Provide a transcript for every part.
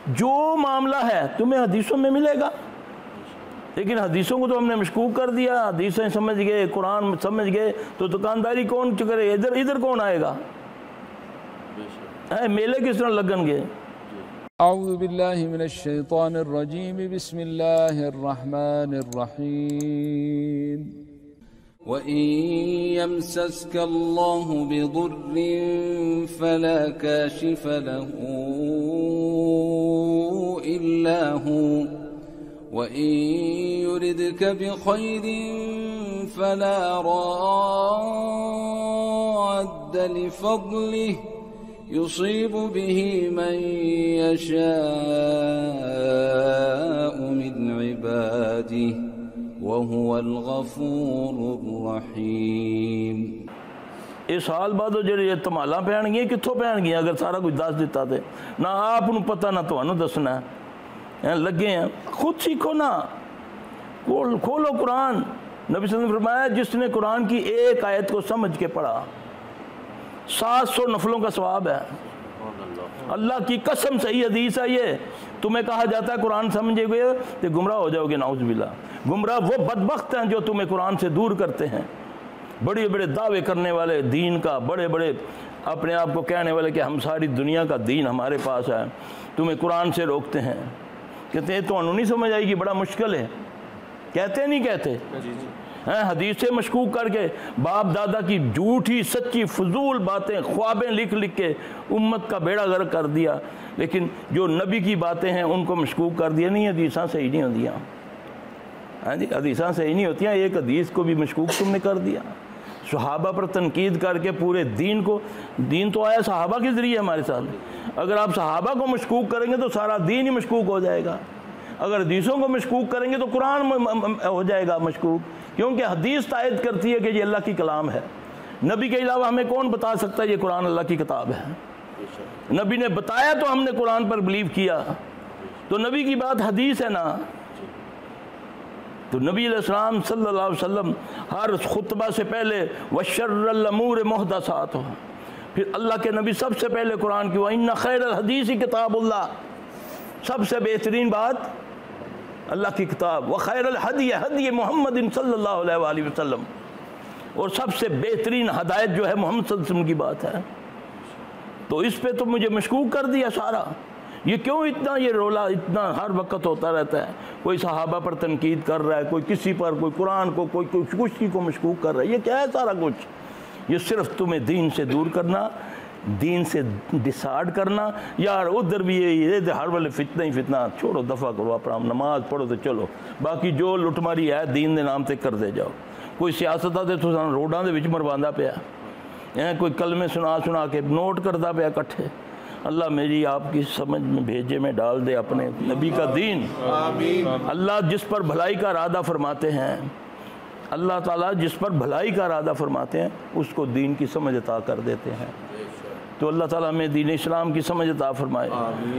जो मामला है तुम्हें हदीसों में मिलेगा, लेकिन हदीसों को तो हमने मशकूक कर दिया। हदीसें समझ गए, कुरान समझ गए, तो दुकानदारी कौन करे? इधर इधर कौन आएगा? मेले किस तरह लगनगे? औज़ु बिल्लाहि मिनश शैतानिर रजीम, बिस्मिल्लाहिर रहमानिर रहीम। व इन यमसस्कल्लाहु बिदुर्रिन फला काशिफ लहू इल्ला हू व इन युरिदक बिखैरिन फला राद्द लिफज़लिहि युसीब बिही मन यशाअ मिन इबादिही वहुवल गफूरुर रहीम। इस साल बाद जो धमाला पैणगियां कित्थों पैणगियां? अगर सारा कुछ दस दिता तो ना आप नूं पता ना तुहानूं दसना है। लगे हैं, खुद सीखो ना, खोलो कुरान। नबी सल्लल्लाहु अलैहि वसल्लम ने फरमाया जिसने कुरान की एक आयत को समझ के पढ़ा 700 नफलों का सवाब है। अल्लाह की कसम, सही हदीस है ये। तुम्हें कहा जाता है कुरान समझोगे तो गुमराह हो जाओगे, नाउज़ुबिल्लाह। गुमराह वो बदबख्त हैं जो तुम्हें कुरान से दूर करते हैं। बड़े बड़े दावे करने वाले दीन का, बड़े बड़े अपने आप को कहने वाले कि हम सारी दुनिया का दीन हमारे पास है, तुम्हें कुरान से रोकते हैं। कहते हैं तो नहीं समझ आएगी, बड़ा मुश्किल है। कहते नहीं कहते हैं, हदीस से मशकूक करके बाप दादा की झूठी सच्ची फजूल बातें, ख्वाबें लिख लिख के उम्मत का बेड़ा गर्क कर दिया। लेकिन जो नबी की बातें हैं उनको मशकूक कर दिया। नहीं, हदीसां सही नहीं होती। हाँ जी, हदीसां सही नहीं होती। एक हदीस को भी मशकूक तुमने कर दिया। सहाबा पर तनकीद करके पूरे दीन को, दीन तो आया सहाबा के ज़रिए हमारे साथ। अगर आप सहाबा को मशकूक करेंगे तो सारा दीन ही मशकूक हो जाएगा। अगर हदीसों को मशकूक करेंगे तो कुरान हो जाएगा मशकूक, क्योंकि हदीस तायद करती है कि ये अल्लाह की कलाम है। नबी के अलावा हमें कौन बता सकता है ये कुरान अल्लाह की किताब है? नबी ने बताया तो हमने कुरान पर बिलीव किया, तो नबी की बात हदीस है ना। तो नबी अलैहिस्सलाम सल्लल्लाहु अलैहि वसल्लम हर खुतबा से पहले वशर्रल अमूर मुहदसात, फिर अल्लाह के नबी सबसे पहले कुरान की वइन्ना खैरल हदीस किताबुल्लाह, सबसे बेहतरीन बात अल्लाह की किताब, व खैरल हदी हदी मोहम्मद सल्लल्लाहु अलैहि वसल्लम, और सबसे बेहतरीन हदायत जो है मोहम्मद सल्लल्लाहु अलैहि वसल्लम की बात है। तो इस पे तो मुझे मशकूक कर दिया सारा। ये क्यों इतना ये रोला इतना हर वक्त होता रहता है? कोई सहाबा पर तनकीद कर रहा है, कोई किसी पर, कोई कुरान को, कोई कुछ को मशकूक कर रहा है। ये क्या है सारा कुछ? ये सिर्फ तुम्हें दीन से दूर करना, दीन से डिसाइड करना। यार उधर भी ये हर वाले फितना ही फितना, छोड़ो, दफ़ा करो, अपना नमाज पढ़ो तो चलो, बाकी जो लुटमारी है दीन के नाम से कर दे जाओ। कोई सियासत तो रोडों के विच मरवांदा पिया, कोई कलमे सुना सुना के नोट करता पिया इकट्ठे। अल्लाह मेरी आपकी समझ में भेजे में डाल दे अपने नबी का दीन। अल्लाह जिस पर भलाई का इरादा फरमाते हैं, अल्लाह ताला जिस पर भलाई का इरादा फरमाते हैं उसको दीन की समझ अता कर देते हैं। तो अल्लाह ताला हमें दीन इस्लाम की समझ अता फरमाए।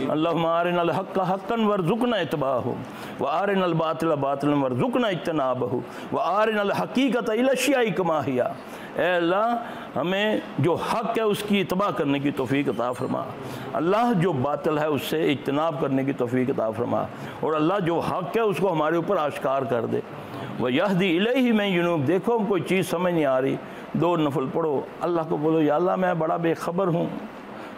अल्लाहुम्मा अरिनल हक्का हक्कन वरज़ुक़ना इत्तिबाअहु व अरिनल बातिला बातिलन वरज़ुक़ना इज्तनाबहु व अरिनल हक़ीक़त इला अशियाइ कमा हिया। ऐ अल्लाह हमें जो हक़ है उसकी इत्तिबा करने की तौफ़ीक़ अता फरमा। अल्लाह जो बातिल है उससे इज्तनाब करने की तौफ़ीक़ अता फरमा, और अल्लाह जो हक़ है उसको हमारे ऊपर आश्कार कर दे। व यहदी इलैहि मन युनूब। देखो कोई चीज़ समझ नहीं आ रही, 2 नफल पढ़ो, अल्लाह को बोलो या अल्लाह मैं बड़ा बेखबर हूँ,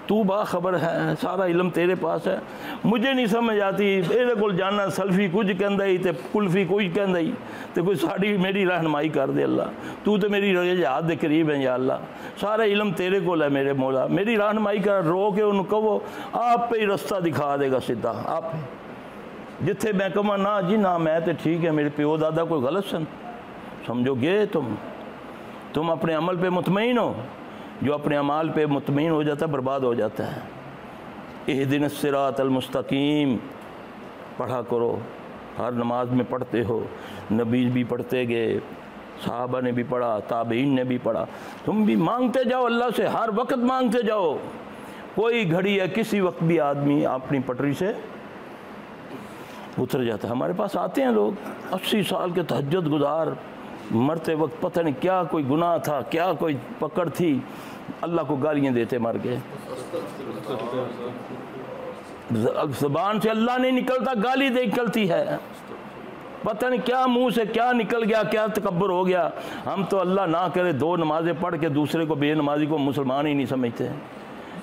तू बाखबर है, सारा इल्म तेरे पास है, मुझे नहीं समझ आती। ਇਹਦੇ ਕੋਲ जाना सल्फी कुछ कहता ही तो कुल्फी कुछ कहता ही, तो कोई साड़ी मेरी रहनुमाई कर दे अल्लाह, तू तो मेरी याद के करीब है या अल्लाह, सारा इल्म तेरे को है मेरे मौला, मेरी रहनुमाई कर। रो के उन्होंने कहो, आप पे ही रास्ता दिखा देगा सीधा। आप जिथे मैं कहा ना जी ना मैं तो ठीक है, मेरे प्यो दादा कोई गलत सन, समझोगे तुम अपने अमल पे मुतमईन हो। जो अपने अमाल पे मुतमईन हो जाता है बर्बाद हो जाता है। इहदिनस सिरातल मुस्तकीम पढ़ा करो, हर नमाज में पढ़ते हो, नबी भी पढ़ते गए, सहाबा ने भी पढ़ा, ताबईन ने भी पढ़ा। तुम भी मांगते जाओ अल्लाह से, हर वक्त मांगते जाओ। कोई घड़ी है किसी वक्त भी आदमी अपनी पटरी से उतर जाता है। हमारे पास आते हैं लोग 80 साल के तहज्जुद गुजार, मरते वक्त पता नहीं क्या कोई गुनाह था, क्या कोई पकड़ थी, अल्लाह को गालियाँ देते मर गए। ज़बान से अल्लाह नहीं निकलता, गाली दे निकलती है। पता नहीं क्या मुंह से क्या निकल गया, क्या तकब्बुर हो गया। हम तो अल्लाह ना करे 2 नमाजें पढ़ के दूसरे को बेनमाजी को मुसलमान ही नहीं समझते।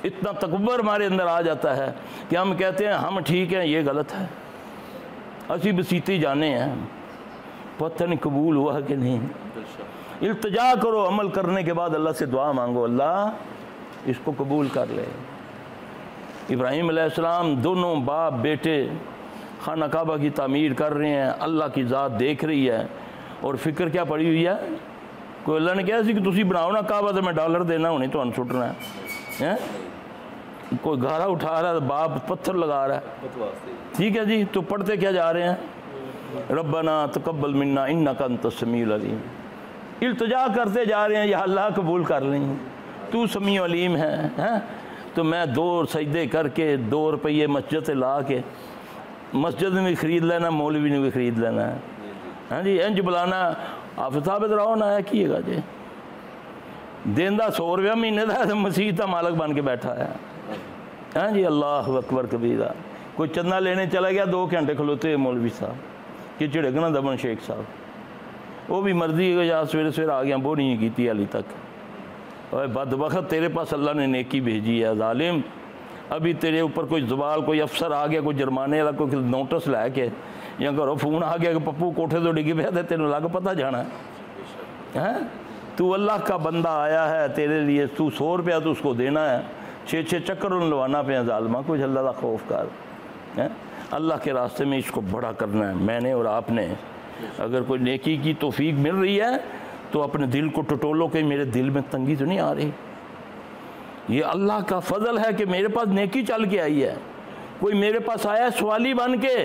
इतना तकब्बुर हमारे अंदर आ जाता है कि हम कहते हैं हम ठीक हैं, ये गलत है, असी बसीती जाने हैं। पता नहीं कबूल हुआ कि नहीं। इल्तिजा करो, अमल करने के बाद अल्लाह से दुआ मांगो, अल्लाह इसको कबूल कर ले। इब्राहीम अलैहिस्सलाम दोनों बाप बेटे खाना काबा की तामीर कर रहे हैं, अल्लाह की ज़ात देख रही है और फिक्र क्या पड़ी हुई है। कोई अल्लाह ने कहा कि तुसी बनाओ ना काबा तो मैं डॉलर देना होनी तो सुटना है। कोई गारा उठा रहा है, बाप पत्थर लगा रहा है। ठीक है जी, तो पढ़ते क्या जा रहे हैं, रब्बना तकब्बल मिन्ना इन्नका अंतस समीउल अलीम। इल्तिजा करते जा रहे हैं, या अल्लाह कबूल कर लें, तू समीउ अलीम है। तो मैं 2 सजदे करके 2 रुपये मस्जिद से ला के मस्जिद में भी खरीद लेना, मौलवी ने भी खरीद लेना है। हाँ जी, इंज बुलाना आप साबित रहो ना है किएगा जी। देंदा 100 रुपया महीने का, मसीह का मालक बन के बैठा है। हाँ जी, अल्लाह अकबर कबीरा। कोई चंदा लेने चला गया, 2 घंटे खलोते हुए मौलवी साहब कि झिड़कना दमन शेख साहब, वो भी मर्जी है यार, सवेरे सवेरे आ गया, वो नहीं की हाली तक। और बदबख्त तेरे पास अल्लाह ने नेकी भेजी है जालिम, अभी तेरे ऊपर कोई जवाल कोई अफसर आ गया, कोई जुर्माने वाला कोई नोटिस लैके या घरों फोन आ गया कि पप्पू कोठे तो डिग पिया, तेन लग पता जाना है। तू अल्लाह का बंदा आया है, तेरे लिए तू 100 रुपया तो उसको देना है, 6-6 चक्कर लवाना पे जालमा, कुछ अल्लाह का खौफ कर है। अल्लाह के रास्ते में इसको बड़ा करना है। मैंने और आपने अगर कोई नेकी की तौफीक मिल रही है तो अपने दिल को टटोलो कि मेरे दिल में तंगी तो नहीं आ रही। ये अल्लाह का फजल है कि मेरे पास नेकी चल के आई है। कोई मेरे पास आया सवाली बन के,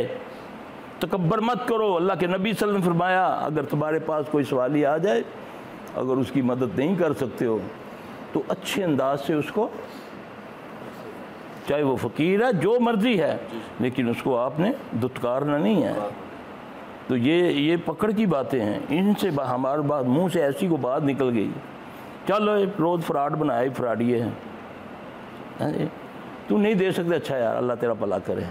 तकब्बर मत करो। अल्लाह के नबी सल्लल्लाहु अलैहि वसल्लम ने फरमाया, अगर तुम्हारे पास कोई सवाली आ जाए, अगर उसकी मदद नहीं कर सकते हो तो अच्छे अंदाज से उसको, चाहे वो फ़कीर है जो मर्जी है, लेकिन उसको आपने दुत्कारना नहीं है। तो ये पकड़ की बातें हैं, इनसे हमारे बात मुंह से ऐसी को बात निकल गई, चलो रोज़ फ्रॉड बनाए, फ्रॉडिए हैं। तू नहीं दे सकते, अच्छा यार अल्लाह तेरा भला करे,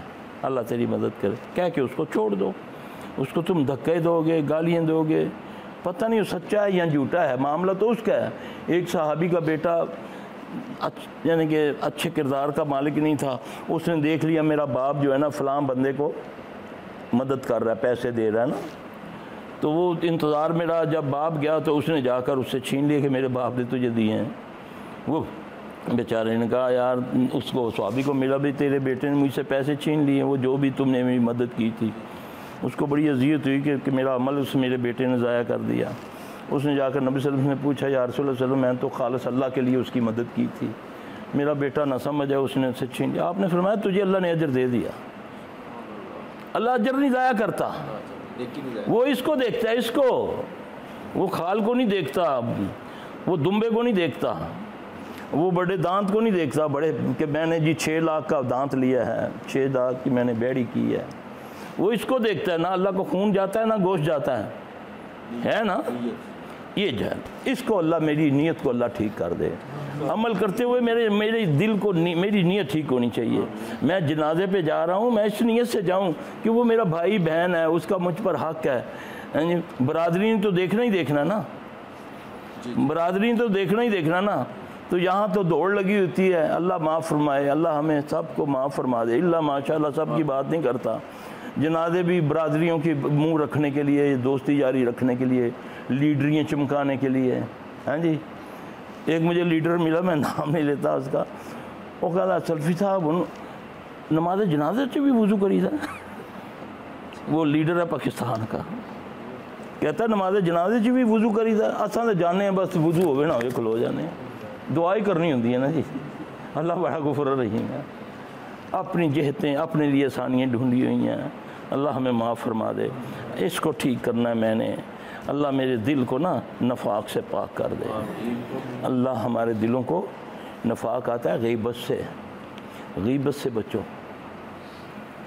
अल्लाह तेरी मदद करे, कह के उसको छोड़ दो। उसको तुम धक्के दोगे, गालियाँ दोगे, पता नहीं वो सच्चा है या झूठा है, मामला तो उसका है। एक सहाबी का बेटा यानी कि अच्छे किरदार का मालिक नहीं था, उसने देख लिया मेरा बाप जो है ना फलां बंदे को मदद कर रहा है, पैसे दे रहा है ना, तो वो इंतज़ार में रहा। जब बाप गया तो उसने जाकर उससे छीन लिया कि मेरे बाप ने तुझे दिए हैं। वो बेचारे ने कहा यार, उसको स्वाबी को मिला भी तेरे बेटे ने मुझसे पैसे छीन लिए, वो जो भी तुमने मेरी मदद की थी। उसको बड़ी अज़ियत हुई कि मेरा अमल उस मेरे बेटे ने ज़ाया कर दिया। उसने जाकर नबी सल्लल्लाहु अलैहि वसल्लम ने पूछा, या रसूल अल्लाह मैं तो खालिस अल्लाह के लिए उसकी मदद की थी, मेरा बेटा ना समझ है, उसने उससे छीन लिया। आपने फरमाया तुझे अल्लाह ने अजर दे दिया। अल्लाह अजर नहीं ज़ाया करता, वो इसको देखता है, इसको, वो खाल को नहीं देखता, वो दुम्बे को नहीं देखता, वो बड़े दांत को नहीं देखता, बड़े कि मैंने जी 6 लाख का दांत लिया है, 6 लाख की मैंने बेड़ी की है। वो इसको देखता है, ना अल्लाह को खून जाता है ना गोश्त जाता है ना। ये जो है इसको अल्लाह, मेरी नीयत को अल्लाह ठीक कर दे। अमल करते हुए मेरे दिल को मेरी नीयत ठीक होनी चाहिए। मैं जनाजे पे जा रहा हूँ, मैं इस नीयत से जाऊँ कि वो मेरा भाई बहन है, उसका मुझ पर हक है। बरादरी तो देखना ही देखना ना, बरादरी तो देखना ही देखना ना। तो यहाँ तो दौड़ लगी होती है, अल्लाह माफ़ फरमाए, अल्लाह हमें सबको माफ़ फरमा दे। इल्ला माशाअल्लाह सब की बात नहीं करता। जनाजे भी बरादरियों की मुँह रखने के लिए, दोस्ती जारी रखने के लिए, लीडरियाँ चमकाने के लिए। हाँ जी, एक मुझे लीडर मिला, मैं नाम नहीं लेता उसका, वो कहता सल्फी साहब नमाज जनाजे से भी वज़ू करी था। वो लीडर है पाकिस्तान का, कहता नमाज जनाजे से भी वज़ू करी था। असा तो जाने हैं बस वज़ू हो ना हो खलो जाने, दुआ ही करनी होती है ना जी। अल्लाह बड़ा गुफर रहीम है। अपनी जहतें अपने लिए आसानियाँ ढूंढी हुई हैं, अल्लाह हमें माफ़ फरमा दे। इसको ठीक करना है मैंने, अल्लाह मेरे दिल को ना नफाक से पाक कर दे। अल्लाह हमारे दिलों को, नफाक आता है गीबत से, गीबत से बचो।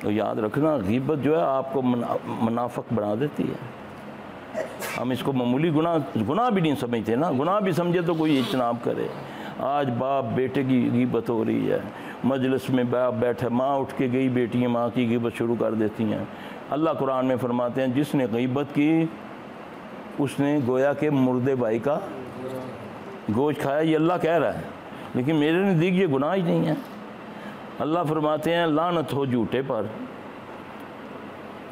तो याद रखना गीबत जो है आपको मुनाफिक बना देती है। हम इसको मामूली गुनाह भी नहीं समझते ना, गुनाह भी समझे तो कोई इज्तनाब करे। आज बाप बेटे की गीबत हो रही है, मजलिस में बाप बैठे, माँ उठ के गई, बेटियाँ माँ की गिबत शुरू कर देती हैं। अल्लाह कुरान में फरमाते हैं जिसने गिबत की उसने गोया के मुर्दे भाई का गोश्त खाया, ये अल्लाह कह रहा है, लेकिन मेरे नज़दीक ये गुनाह ही नहीं है। अल्लाह फरमाते हैं लानत हो झूठे पर,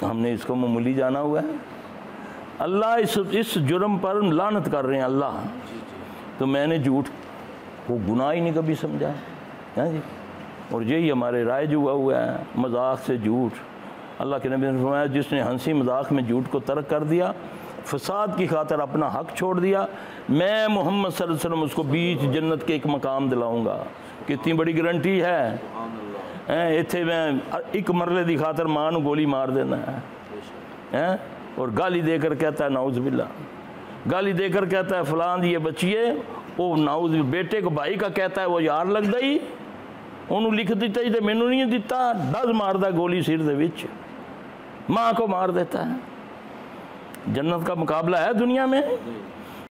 हमने इसको मामूली जाना हुआ है। अल्लाह इस जुर्म पर लानत कर रहे हैं अल्लाह, तो मैंने झूठ को गुनाह ही नहीं कभी समझा है जी। और यही हमारे राइज हुआ है, मजाक से झूठ। अल्लाह के नबी ने फरमाया जिसने हंसी मजाक में झूठ को तर्क कर दिया, फसाद की खातर अपना हक छोड़ दिया, मैं मोहम्मद सल्लल्लाहु अलैहि वसल्लम उसको बीच जन्नत के एक मकाम दिलाऊंगा। कितनी बड़ी गारंटी है। इत्थे मैं एक मरले की खातर माँ को गोली मार देना है और गाली देकर कहता है नाउज़ बिल्ला, गाली देकर कहता है फलां दी बच्चीए, वो नाउज़ बेटे को भाई का कहता है वो यार लगता ही उन्होंने लिख दिता ही तो मैनू नहीं दिता, डज मारदा गोली सिर दे विच, माँ को मार देता है। जन्नत का मुकाबला है दुनिया में।